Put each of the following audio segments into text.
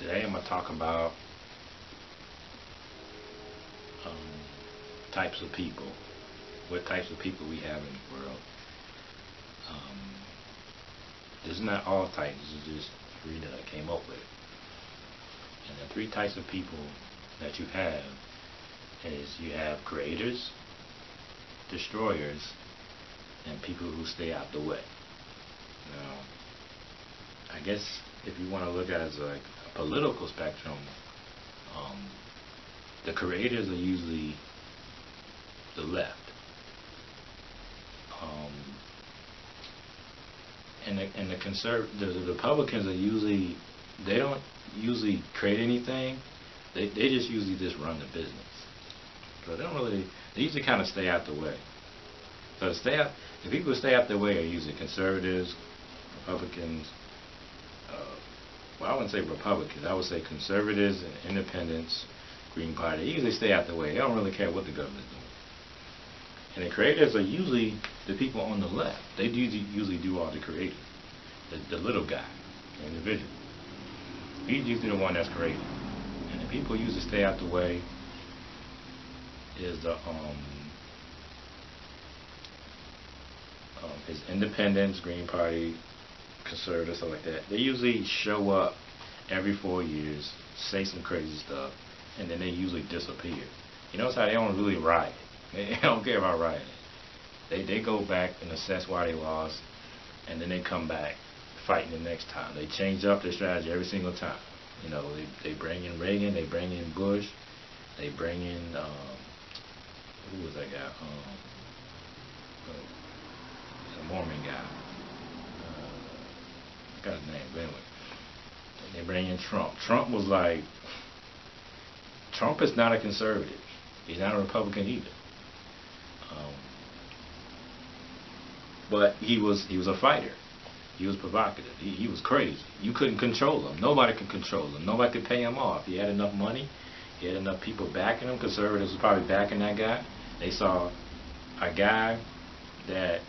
Today I'm going to talk about um, types of people. What types of people we have in the world. Um, this is not all types, this is just three that I came up with. And the three types of people that you have is you have creators, destroyers, and people who stay out the way. Now, I guess if you want to look at it as like a political spectrum, the creators are usually the left. And the Republicans are usually, they don't usually create anything. They just usually just run the business. So they don't really, they usually kind of stay out the way. So the people who stay out the way are usually conservatives, Republicans. Well, I wouldn't say Republicans. I would say conservatives and independents, Green Party. They usually stay out the way. They don't really care what the government's doing. And the creators are usually the people on the left. They usually do all the creating. The little guy, the individual. He's usually the one that's creating. And the people who usually stay out the way is the is independents, Green Party, conservatives, stuff like that. They usually show up every 4 years, say some crazy stuff, and then they usually disappear. You notice how they don't really riot. They don't care about rioting. They go back and assess why they lost, and then they come back fighting the next time. They change up their strategy every single time. You know, they bring in Reagan, they bring in Bush, they bring in who was that guy? The Mormon guy. I got his name, but anyway. They bring in Trump. Trump is not a conservative. He's not a Republican either. But he was a fighter. He was provocative. He was crazy. You couldn't control him. Nobody could control him. Nobody could pay him off. He had enough money. He had enough people backing him. Conservatives were probably backing that guy. They saw a guy that,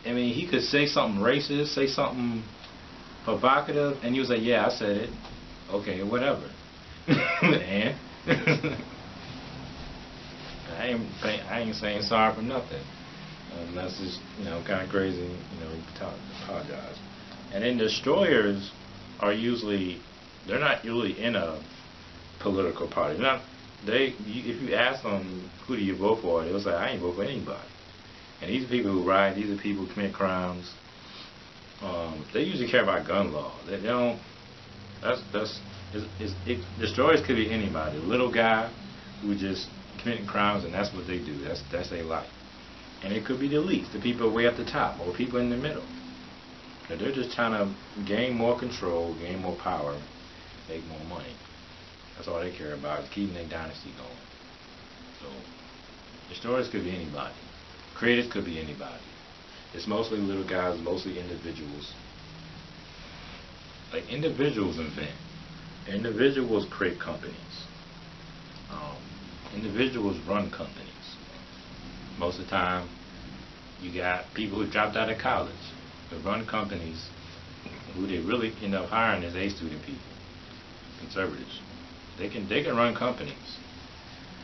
I mean, he could say something racist, say something provocative, and he was like, yeah, I said it. Okay, whatever. And I ain't saying sorry for nothing. That's just, kind of crazy, apologize. And then destroyers are usually, they're not usually in a political party. If you ask them, who do you vote for, they'll say, I ain't vote for anybody. And these are people who riot, these are people who commit crimes. They usually care about gun law. They don't, destroyers could be anybody. A little guy who just committing crimes, and that's what they do. That's their life. And it could be the elites, the people way at the top, or people in the middle. And they're just trying to gain more control, gain more power, make more money. That's all they care about, is keeping their dynasty going. So, destroyers could be anybody. Creators could be anybody. It's mostly little guys, mostly individuals. Like, individuals invent. Individuals create companies. Individuals run companies. Most of the time, you got people who dropped out of college who run companies. Who they really end up hiring is A-student people, conservatives. They can run companies.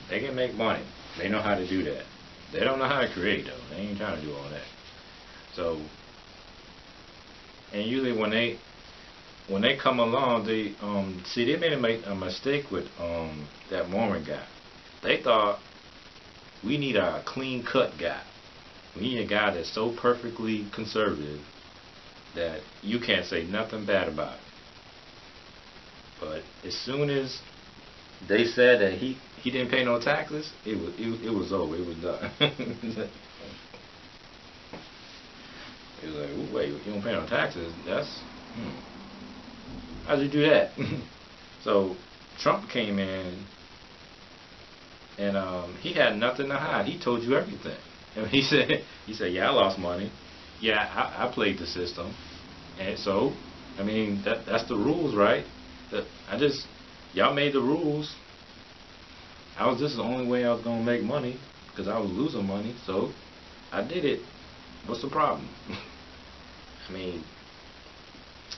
They can make money. They know how to do that. They don't know how to create though. They ain't trying to do all that. So, and usually when they come along, they made a mistake with that Mormon guy. They thought, we need a clean-cut guy. We need a guy that's so perfectly conservative that you can't say nothing bad about it. But as soon as they said that he didn't pay no taxes, it was over. It was done. It was like, wait, you don't pay no taxes? How'd you do that? So Trump came in. And he had nothing to hide. He told you everything. And he said, yeah, I lost money. Yeah, I played the system. And so, I mean, that's the rules, right? Y'all made the rules. This is the only way I was going to make money, because I was losing money. So, I did it. What's the problem? I mean,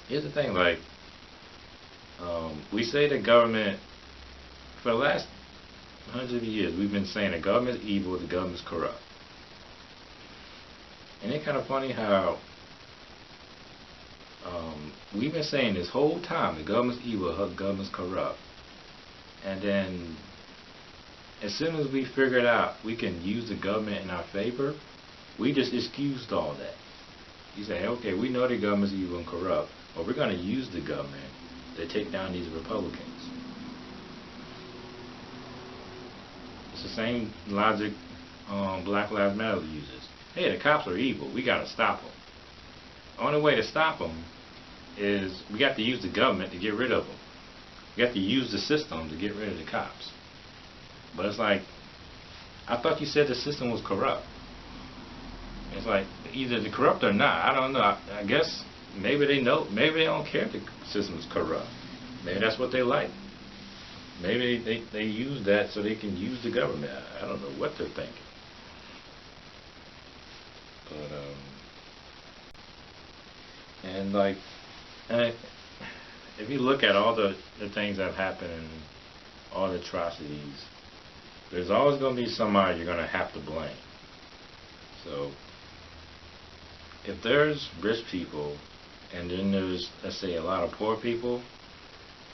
here's the thing, like, We say the government, for the last hundreds of years, we've been saying the government's evil, the government's corrupt. And it's kind of funny how we've been saying this whole time, the government's evil, the government's corrupt. And then, as soon as we figured out we can use the government in our favor, we just excused all that. You say, okay, we know the government's evil and corrupt, but we're going to use the government to take down these Republicans. It's the same logic Black Lives Matter uses. Hey, the cops are evil. We got to stop them. The only way to stop them is we got to use the government to get rid of them. We got to use the system to get rid of the cops. But it's like, I thought you said the system was corrupt. It's like, either they're corrupt or not. I don't know. I guess maybe they know. Maybe they don't care if the system's corrupt. Maybe that's what they like. Maybe they use that so they can use the government. I don't know what they're thinking. But and like, if you look at all the things that have happened and all the atrocities, there's always going to be somebody you're going to have to blame. So if there's rich people and then there's, let's say, a lot of poor people,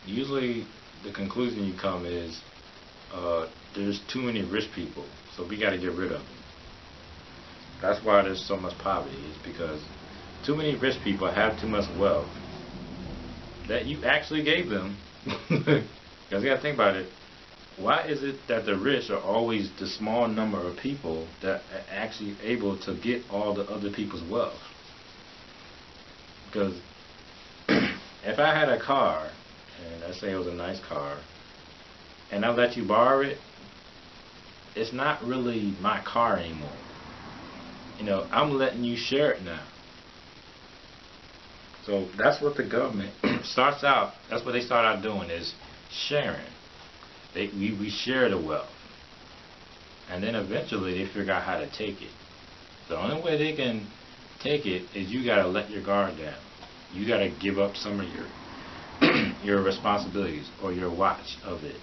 usually the conclusion you come is there's too many rich people, so we got to get rid of them. That's why there's so much poverty, is because too many rich people have too much wealth that you actually gave them. Because you got to think about it. Why is it that the rich are always the small number of people that are actually able to get all the other people's wealth? Because if I had a car, and let's say it was a nice car, and I let you borrow it, it's not really my car anymore. You know, I'm letting you share it now. So that's what the government starts out, that's what they start out doing, is sharing. We share the wealth. And then eventually they figure out how to take it. The only way they can take it is you got to let your guard down. You got to give up some of your responsibilities or your watch of it.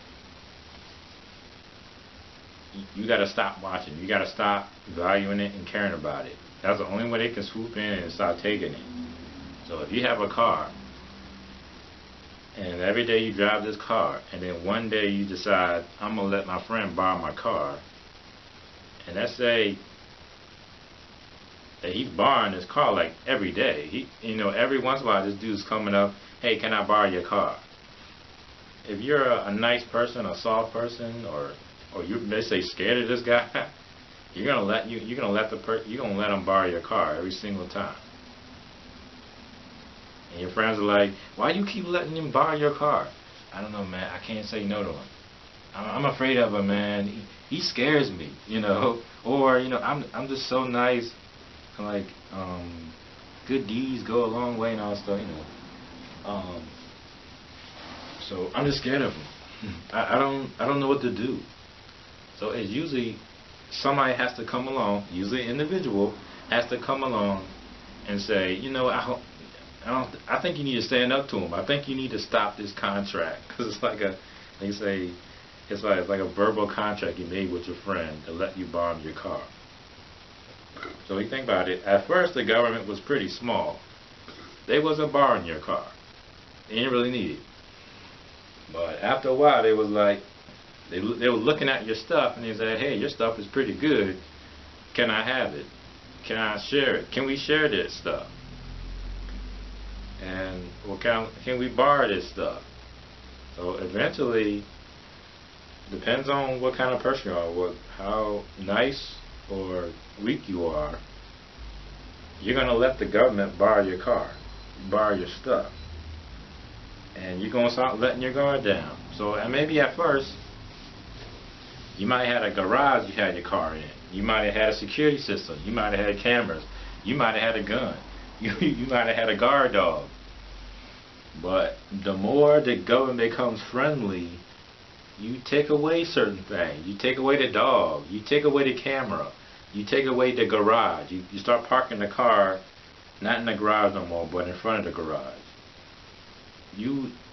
You got to stop watching. You got to stop valuing it and caring about it. That's the only way they can swoop in and start taking it. So if you have a car, and every day you drive this car, and then one day you decide, I'm going to let my friend borrow my car, and let's say that he's borrowing his car like every day. Every once in a while this dude's coming up, hey, can I borrow your car? If you're a nice person, a soft person, or you, they say, scared of this guy, you're gonna let him borrow your car every single time. And your friends are like, why do you keep letting him borrow your car? I don't know, man. I can't say no to him. I'm afraid of him, man. He scares me, Or, I'm just so nice. Like, good deeds go a long way and all stuff, So I'm just scared of him. I don't know what to do. So it's usually somebody has to come along, usually an individual has to come along and say, I think you need to stand up to him. I think you need to stop this contract, because it's like it's like a verbal contract you made with your friend to let you borrow your car. So you think about it. At first, the government was pretty small. They wasn't borrowing your car. They didn't really need it. But after a while, they was like, they were looking at your stuff and they said, hey, your stuff is pretty good. Can I have it? Can I share it? Can we share this stuff? And can we borrow this stuff? So eventually, depends on what kind of person you are, how nice or weak you are, you're going to let the government borrow your car, borrow your stuff. And you're going to start letting your guard down. So, and maybe at first, you might have had a garage you had your car in. You might have had a security system. You might have had cameras. You might have had a gun. You might have had a guard dog. But the more the government becomes friendly, you take away certain things. You take away the dog. You take away the camera. You take away the garage. You start parking the car not in the garage no more, but in front of the garage.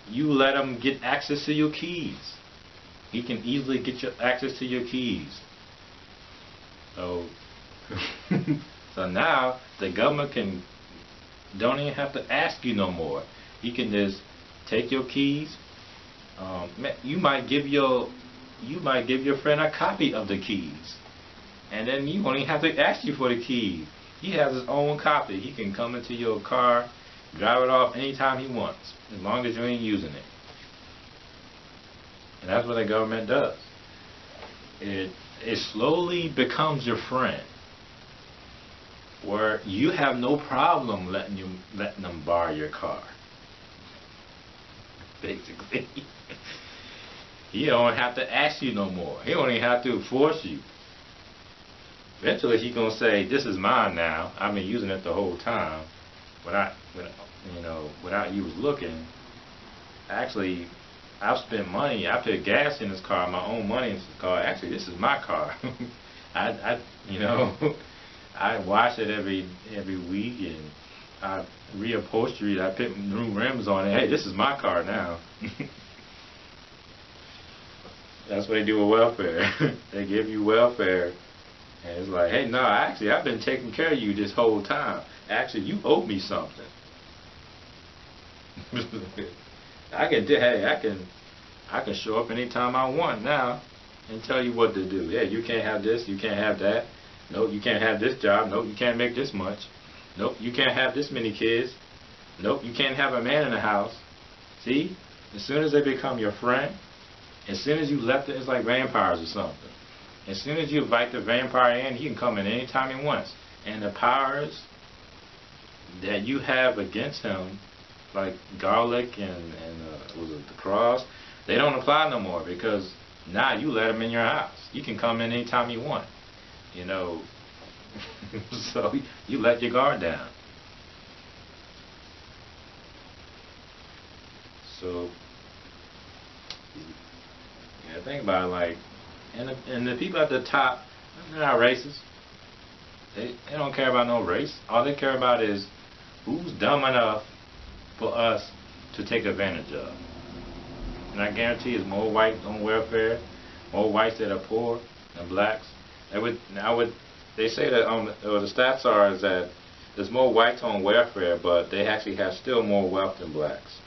you let him get access to your keys. He can easily get your access to your keys. So, so now the government don't even have to ask you no more. He can just take your keys. You might give your friend a copy of the keys, and then you won't even have to ask you for the keys. He has his own copy. He can come into your car, drive it off anytime he wants, as long as you ain't using it. And that's what the government does. It slowly becomes your friend, where you have no problem letting them borrow your car. Basically, he don't have to ask you no more. He don't even have to force you. Eventually, he's gonna say, "This is mine now. I've been using it the whole time, without you was looking. Actually, I've spent money. I put gas in this car, my own money in this car. Actually, this is my car. I wash it every week, and I reupholstery it. I put new rims on it. Hey, this is my car now." That's what they do with welfare. They give you welfare, and it's like, hey, no, actually, I've been taking care of you this whole time. Actually, you owe me something. I can show up anytime I want now and tell you what to do. Yeah, you can't have this, you can't have that. Nope, you can't have this job. Nope, you can't make this much. Nope, you can't have this many kids. Nope, you can't have a man in the house. See, as soon as they become your friend, as soon as you let them, it's like vampires or something. As soon as you invite the vampire in, he can come in anytime he wants. And the powers that you have against him, like garlic and was it the cross, they don't apply no more, because now you let him in your house. You can come in anytime you want. So you let your guard down. So yeah, think about it, like, and the people at the top, they're not racist. They don't care about no race. All they care about is who's dumb enough for us to take advantage of. And I guarantee it's more whites on welfare, more whites that are poor than blacks. They say that the stats are is that there's more whites on welfare, but they actually have still more wealth than blacks.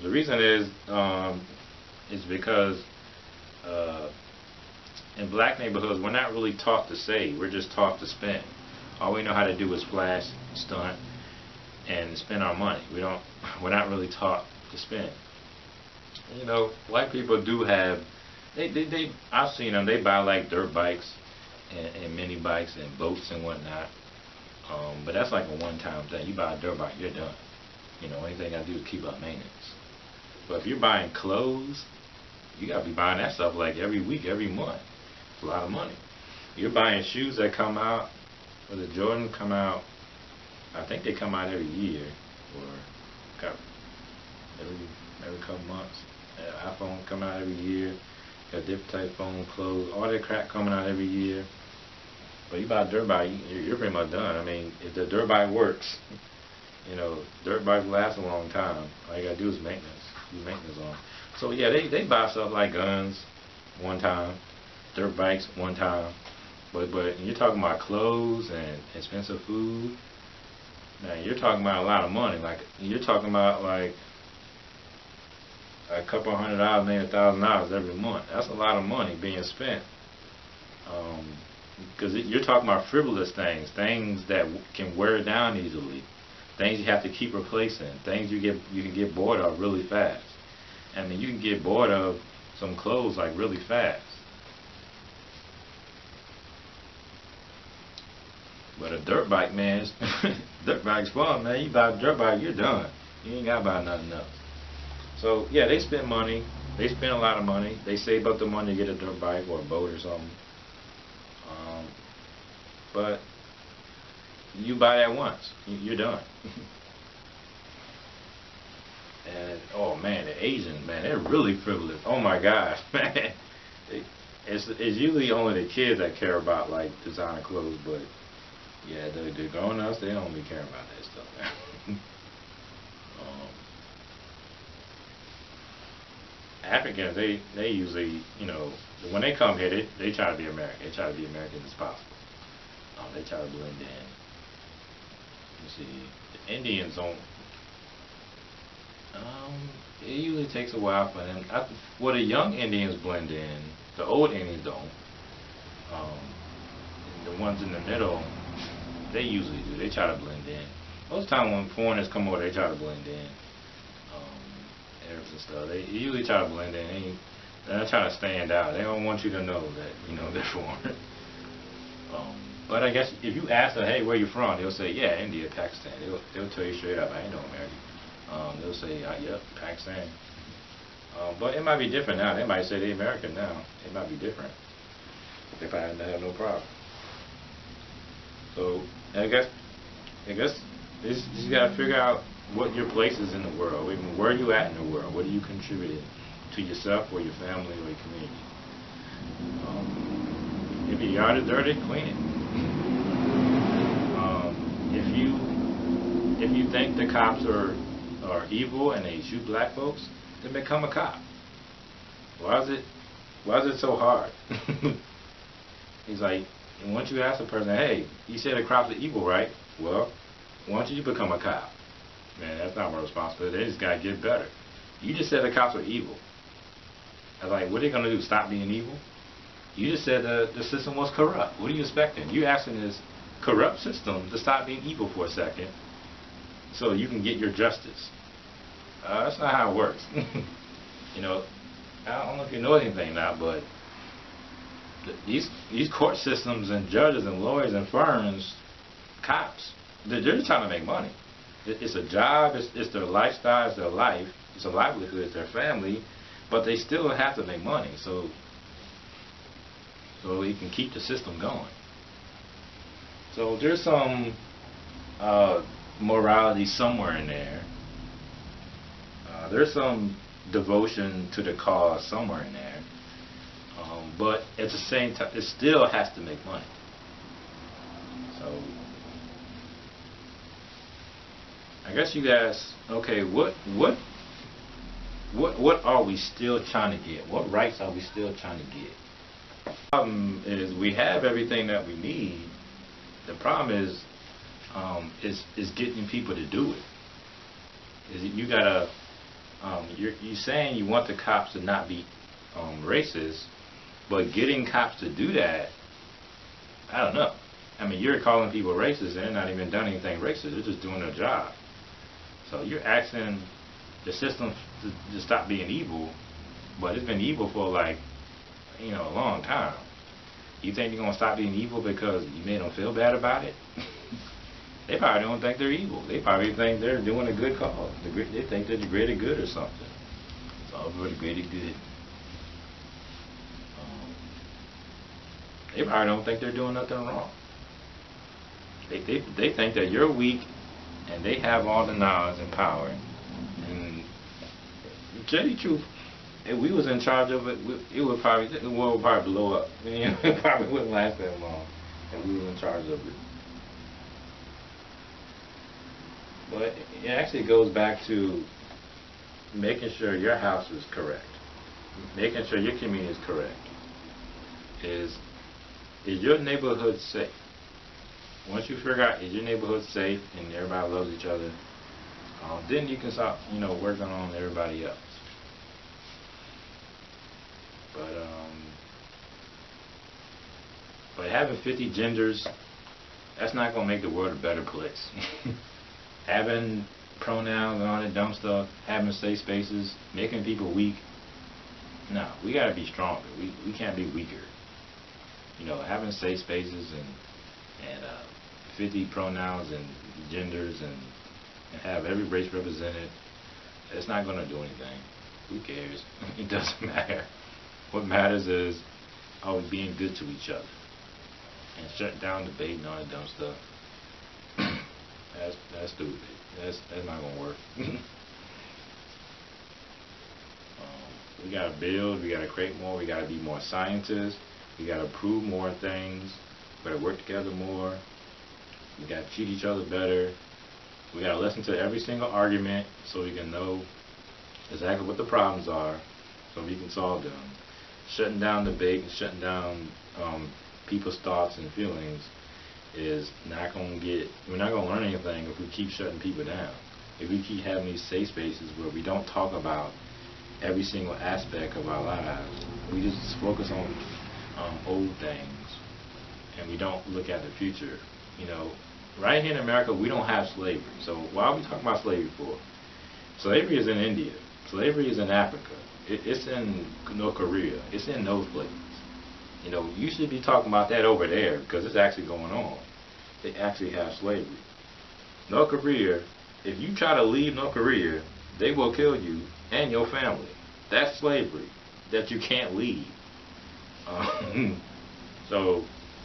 The reason is because in black neighborhoods, we're not really taught to save. We're just taught to spend. All we know how to do is flash, stunt, and spend our money. We're not really taught to spend. White people do have. I've seen them. They buy like dirt bikes and mini bikes and boats and whatnot. But that's like a one-time thing. You buy a dirt bike, you're done. Anything I do is keep up maintenance. But if you're buying clothes, you gotta be buying that stuff like every week, every month. It's a lot of money. You're buying shoes that come out, or the Jordans come out. I think they come out every year, or every couple months. iPhone come out every year. Got different type of phone, clothes, all that crap coming out every year. But you buy a dirt bike, you're pretty much done. I mean, if the dirt bike works, dirt bikes last a long time. All you gotta do is maintenance. Do maintenance on. So yeah, they buy stuff like guns one time, dirt bikes one time. But you're talking about clothes and expensive food. Now you're talking about a lot of money. Like you're talking about like a couple $100, maybe $1,000 every month. That's a lot of money being spent. Because you're talking about frivolous things that can wear down easily, things you have to keep replacing, things you can get bored of really fast. I mean, you can get bored of some clothes like really fast. But a dirt bike, man, dirt bike's fun, man. You buy a dirt bike, you're done. You ain't gotta buy nothing else. So yeah, they spend money. They spend a lot of money. They save up the money to get a dirt bike or a boat or something. But you buy that once, you're done. And oh man, the Asians, man, they're really frivolous. Oh my gosh, man. It's usually only the kids that care about like designer clothes, but yeah, the grown-ups, they don't really care about that stuff, man. Africans, they usually, when they come here, they try to be American. They try to be American as possible. They try to blend in. You see, the Indians don't. It usually takes a while for them. Well, the young Indians blend in. The old Indians don't. Um, the ones in the middle, they usually do. They try to blend in. Most of the time when foreigners come over, they try to blend in. Arabs and stuff. They usually try to blend in. They're not trying to stand out. They don't want you to know that they're foreign. But I guess if you ask them, hey, where you from? They'll say, yeah, India, Pakistan. They'll tell you straight up, I ain't no American. They'll say, yep, Pakistan. But it might be different now. They might say they're American now. It might be different. They probably have no problem. So I guess you got to figure out what your place is in the world. I mean, where are you at in the world? What are you contributing to yourself or your family or your community? If your yard is dirty, clean it. If you think the cops are evil and they shoot black folks, then become a cop. Why is it so hard? He's like, and once you ask a person, hey, you said the cops are evil, right? Well, why don't you become a cop? Man, that's not my responsibility. They just gotta get better. You just said the cops are evil. I was like, what are they gonna do? Stop being evil? You just said the system was corrupt. What are you expecting? You asking this corrupt system to stop being evil for a second, so you can get your justice. That's not how it works. I don't know if you know anything now, but these court systems and judges and lawyers and firms, cops, they're just trying to make money. It's a job, it's their lifestyle, it's their life, it's a livelihood, it's their family, but they still have to make money, so we can keep the system going. So there's some morality somewhere in there. There's some devotion to the cause somewhere in there. But at the same time, it still has to make money. So I guess you guys, okay, what are we still trying to get? What rights are we still trying to get? The problem is we have everything that we need. The problem is getting people to do it. You gotta you're saying you want the cops to not be racist, but getting cops to do that, I don't know. I mean, you're calling people racist and they're not even done anything racist. They're just doing their job. So you're asking the system to stop being evil, but it's been evil for like, a long time. You think you're going to stop being evil because you made them feel bad about it? They probably don't think they're evil. They probably think they're doing a good cause. They think they're the greater good or something. It's all for the greater good. They probably don't think they're doing nothing wrong. They think that you're weak and they have all the knowledge and power. And to tell you the truth, if we was in charge of it, the world would probably blow up. It probably wouldn't last that long if we was in charge of it. But it actually goes back to making sure your house is correct, making sure your community is correct. Is your neighborhood safe? Once you figure out is your neighborhood safe and everybody loves each other, then you can start, working on everybody else. But having 50 genders, that's not going to make the world a better place. Having pronouns and all that dumb stuff, having safe spaces, making people weak. No, we got to be stronger. We can't be weaker. Having safe spaces and 50 pronouns and genders and have every race represented, it's not going to do anything. Who cares? It doesn't matter. What matters is are we being good to each other and shut down debate and all that dumb stuff. That's stupid. That's not gonna work. We gotta build. We gotta create more. We gotta be more scientists. We gotta prove more things. We gotta work together more. We gotta treat each other better. We gotta listen to every single argument so we can know exactly what the problems are. so we can solve them. Shutting down debate and shutting down people's thoughts and feelings is not going to we're not going to learn anything if we keep shutting people down. If we keep having these safe spaces where we don't talk about every single aspect of our lives, we just focus on old things, and we don't look at the future. You know, right here in America, we don't have slavery. So why are we talking about slavery for? Slavery is in India. Slavery is in Africa. It's in North Korea. It's in those places. You know, you should be talking about that over there because it's actually going on. They actually have slavery. North Korea, if you try to leave North Korea, they will kill you and your family. That's slavery that you can't leave. So,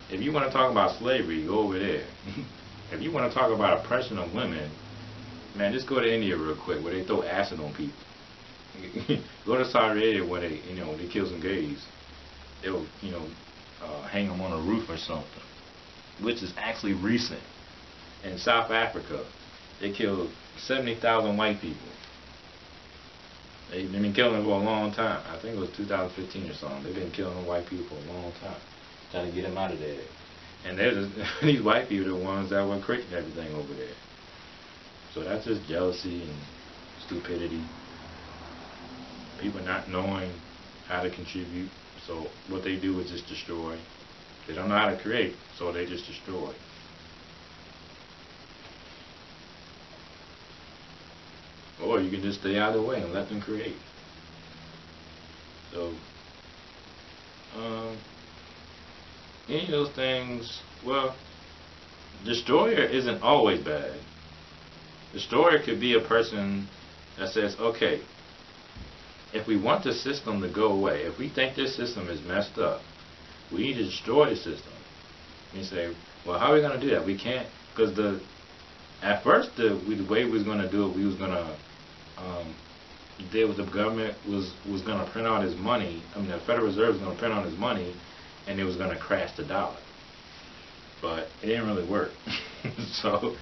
if you want to talk about slavery, go over there. If you want to talk about oppression of women, man, just go to India real quick where they throw acid on people. Go to Saudi Arabia where they, they kill some gays. They'll, hang them on a roof or something, which is actually recent. In South Africa, they killed 70,000 white people. They've been killing them for a long time. I think it was 2015 or something. They've been killing white people for a long time, trying to get them out of there. And these white people are the ones that were creating everything over there. So that's just jealousy and stupidity. People not knowing how to contribute, so what they do is just destroy. They don't know how to create, so they just destroy. Or you can just stay out of the way and let them create. So, any of those things, well, destroyer isn't always bad. Destroyer could be a person that says, okay, if we want the system to go away, if we think this system is messed up, we need to destroy the system. And you say, well, how are we going to do that? We can't, because at first the way we was going to do it, we was going to deal with the government was going to print out his money. I mean, the Federal Reserve was going to print out his money, and it was going to crash the dollar. But it didn't really work. So,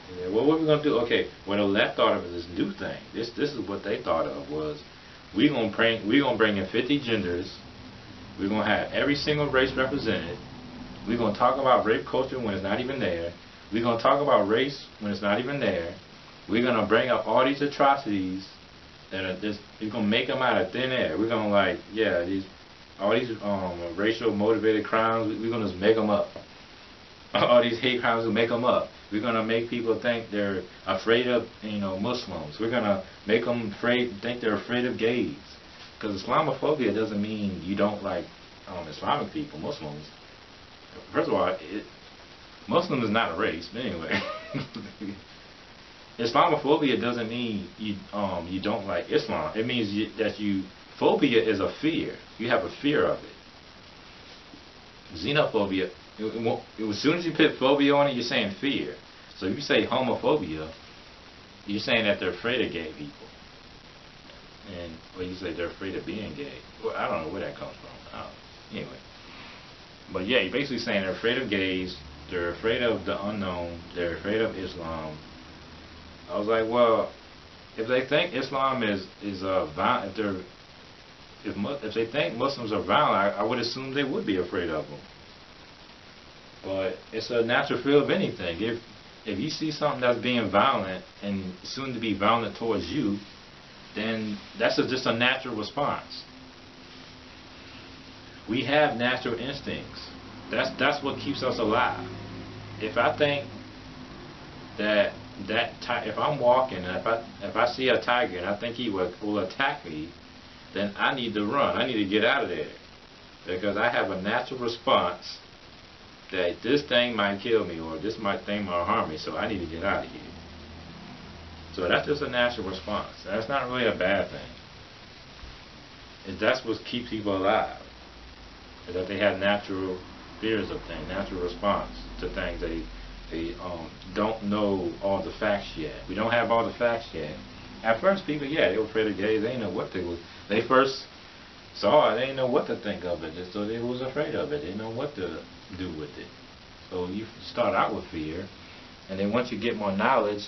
yeah, well, what are we going to do? Okay, well, the left thought of this new thing. This is what they thought of was we're gonna bring in 50 genders. We're gonna have every single race represented. We're gonna talk about rape culture when it's not even there. We're gonna talk about race when it's not even there. We're gonna bring up all these atrocities that are just. We're gonna make them out of thin air. We're gonna all these racial motivated crimes. We're gonna just make them up. All these hate crimes, we make them up. We're gonna make people think they're afraid of Muslims. We're gonna make them think they're afraid of gays. Because Islamophobia doesn't mean you don't like Islamic people, Muslims. First of all, Muslim is not a race, but anyway. Islamophobia doesn't mean you don't like Islam. It means phobia is a fear. You have a fear of it. Xenophobia. As soon as you put phobia on it, you're saying fear. So if you say homophobia, you're saying that they're afraid of gay people. Or you say they're afraid of being gay. Well, I don't know where that comes from. Anyway. But yeah, you're basically saying they're afraid of gays, they're afraid of the unknown, they're afraid of Islam. I was like, well, if they think Islam is violent, if they think Muslims are violent, I would assume they would be afraid of them. But it's a natural fear of anything. If you see something that's being violent and soon to be violent towards you, then that's just a natural response. We have natural instincts. That's what keeps us alive. If I think if I'm walking and if I see a tiger and I think he will attack me, then I need to run. I need to get out of there because I have a natural response that this thing might kill me or thing might harm me, so I need to get out of here. So that's just a natural response. That's not really a bad thing. That's what keeps people alive. Is that they have natural fears of things, natural response to things. They don't know all the facts yet. We don't have all the facts yet. At first, people, they were afraid of gays. They didn't know what they was. They first saw it. They didn't know what to think of it, so they was afraid of it. They didn't know what to do with it. So you start out with fear, and then once you get more knowledge,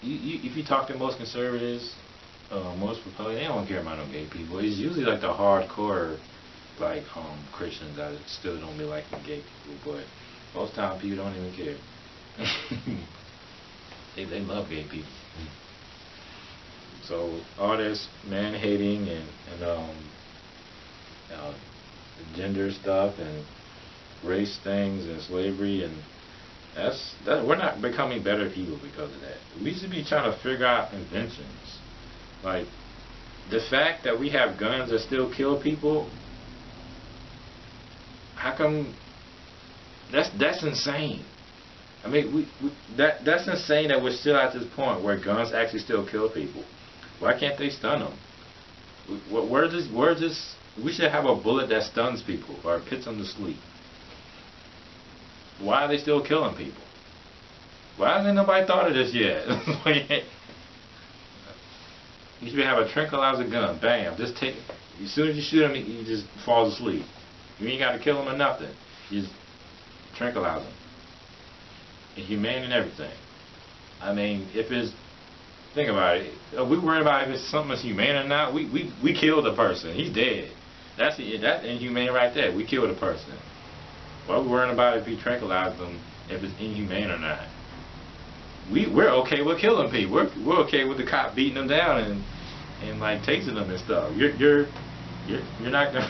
if you talk to most conservatives, most Republicans, they don't care about no gay people. It's usually like the hardcore, like Christians that still don't be liking gay people, but most time people don't even care. They love gay people. So all this man hating and uh, gender stuff and race things and slavery, and that's we're not becoming better people because of that. We should be trying to figure out inventions. Like the fact that we have guns that still kill people. How come? That's insane. I mean, that's insane that we're still at this point where guns actually still kill people. Why can't they stun them? Where's this? We should have a bullet that stuns people or puts them to sleep. Why are they still killing people? Why hasn't nobody thought of this yet? You should have a tranquilizer gun. Bam. Just take. As soon as you shoot him, he just falls asleep. You ain't got to kill him or nothing. You just tranquilize him. And humane and everything. I mean, if it's, think about it. Are we worried about if it's something that's humane or not? We killed a person. He's dead. That's inhumane right there. We killed a person. Why are we worrying about if we tranquilize them, if it's inhumane or not? We're okay with killing people. We're okay with the cop beating them down and like tasing them and stuff. You're not gonna.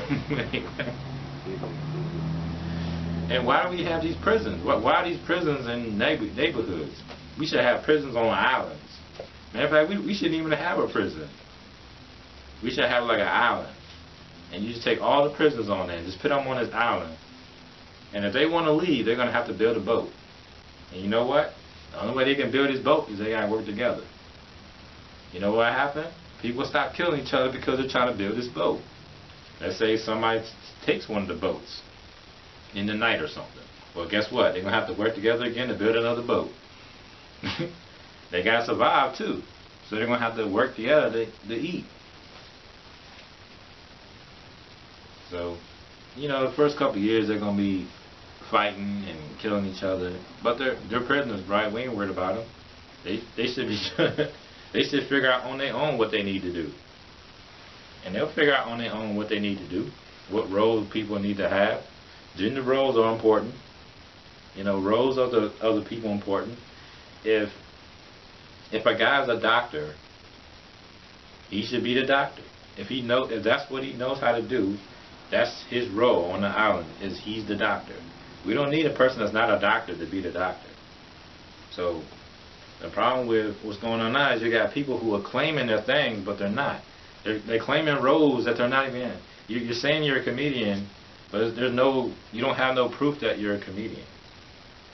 And why do we have these prisons? Why are these prisons in neighborhoods? We should have prisons on islands. Matter of fact, we shouldn't even have a prison. We should have like an island, and you just take all the prisoners on there and just put them on this island. And if they want to leave, they're gonna have to build a boat. And you know what? The only way they can build this boat is they gotta work together. You know what happened? People stop killing each other because they're trying to build this boat. Let's say somebody takes one of the boats in the night or something. Well, guess what? They're gonna have to work together again to build another boat. They gotta survive too, so they're gonna have to work together to eat. So, you know, the first couple of years they're gonna be fighting and killing each other, but they're prisoners, right? We ain't worried about them. They should be they should figure out on their own what they need to do, and they'll figure out on their own what they need to do, what roles people need to have. Gender roles are important. You know, roles of the people important. If a guy's a doctor, he should be the doctor. If that's what he knows how to do, that's his role on the island. Is he's the doctor. We don't need a person that's not a doctor to be the doctor. So the problem with what's going on now is you got people who are claiming their things, but they're not. They're claiming roles that they're not even in. You're saying you're a comedian, but you don't have no proof that you're a comedian.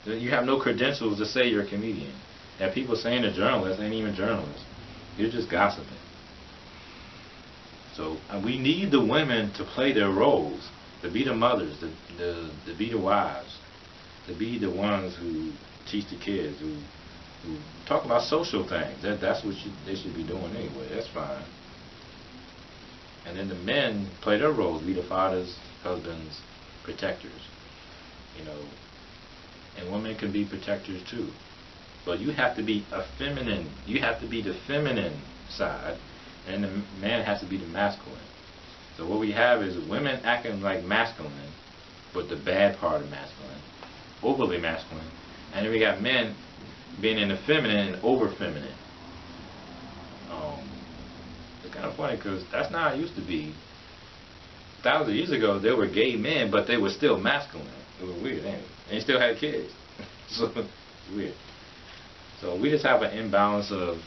You have no credentials to say you're a comedian. And people saying they're journalists ain't even journalists. You're just gossiping. So we need the women to play their roles, to be the mothers, to be the wives, to be the ones who teach the kids, who talk about social things. That's what they should be doing anyway. That's fine. And then the men play their roles, be the fathers, husbands, protectors. You know, and women can be protectors too. But you have to be a feminine. You have to be the feminine side, and the man has to be the masculine. So what we have is women acting like masculine, but the bad part of masculine, overly masculine, and then we got men being in the feminine and over feminine. It's kind of funny because that's not how it used to be. Thousands of years ago, there were gay men, but they were still masculine. It was weird, ain't it? And they still had kids. So it's weird. So we just have an imbalance of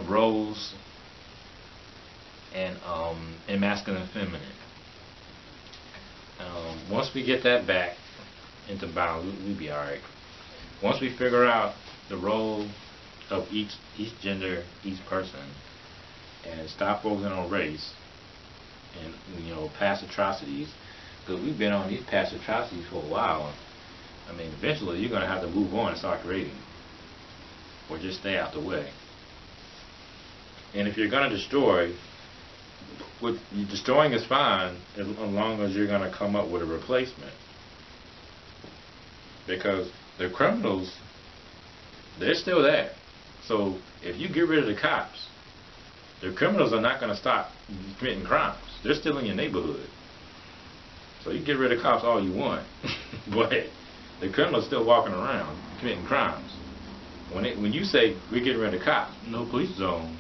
roles and masculine and feminine. Once we get that back into balance, we'll be all right. Once we figure out the role of each gender, each person, and stop focusing on race and past atrocities, because we've been on these past atrocities for a while. I mean, eventually you're going to have to move on and start creating, or just stay out the way. And if you're going to destroy, destroying is fine as long as you're going to come up with a replacement. Because the criminals, they're still there. So if you get rid of the cops, The criminals are not going to stop committing crimes. They're still in your neighborhood. So you can get rid of cops all you want, but the criminals still walking around committing crimes. When you say we're getting rid of cops, no police zone,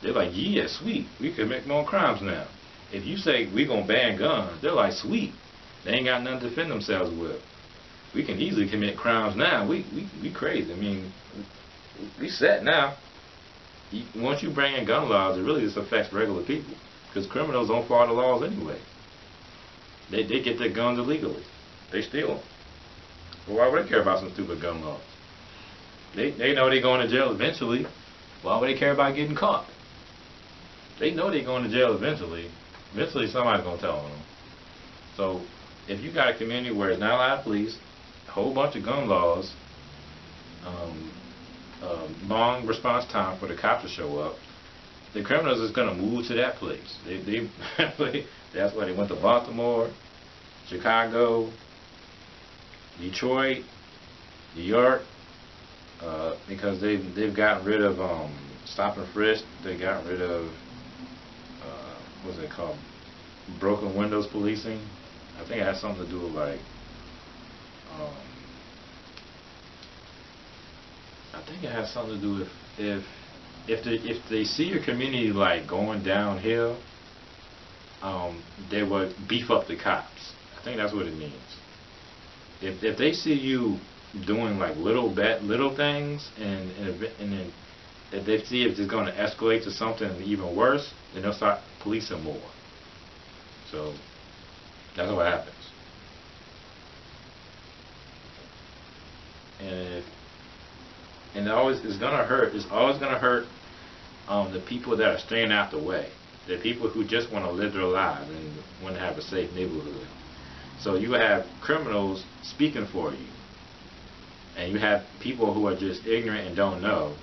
they're like, yeah, sweet, we can make more crimes now. If you say we're gonna ban guns, they're like, sweet, they ain't got nothing to defend themselves with. We can easily commit crimes now. We crazy. I mean, we set now. Once you bring in gun laws, it really just affects regular people, because criminals don't follow the laws anyway. They get their guns illegally. They steal them. Well, why would they care about some stupid gun laws? They know they're going to jail eventually. Why would they care about getting caught? They know they're going to jail eventually. Eventually somebody's going to tell them. So if you got a community where it's not a lot of police, a whole bunch of gun laws, long response time for the cops to show up, the criminals is going to move to that place. That's why they went to Baltimore, Chicago, Detroit, New York, because they've gotten rid of stop and frisk. They got rid of what's it called, broken windows policing. I think it has something to do with like I think it has something to do with if they see your community like going downhill, they would beef up the cops. I think that's what it means. If they see you doing like little things, and then if they see if it's going to escalate to something even worse, then they'll start policing more. So that's what happens. And it always is gonna hurt. It's always gonna hurt the people that are staying out the way. The people who just want to live their lives and want to have a safe neighborhood. So you have criminals speaking for you, and you have people who are just ignorant and don't know.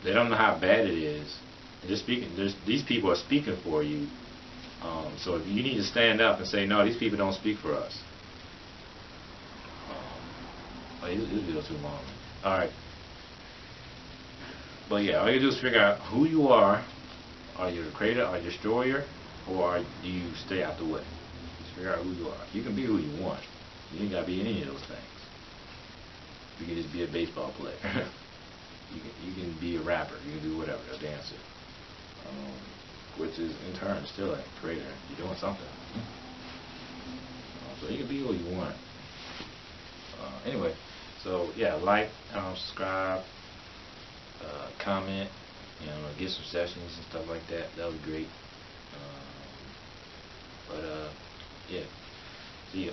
They don't know how bad it is. And just speaking, these people are speaking for you. So if you need to stand up and say, no, these people don't speak for us. This video too long. All right. But yeah, all you do is figure out who you are. Are you a creator, or a destroyer, or do you stay out the way? Just figure out who you are. You can be who you want. You ain't gotta be any of those things. You can just be a baseball player. you can be a rapper. You can do whatever, a dancer. Which is in turn still a creator. You're doing something. So you can be who you want. Anyway, so yeah, like, subscribe, comment, get some sessions and stuff like that. That would be great. Yeah, see ya.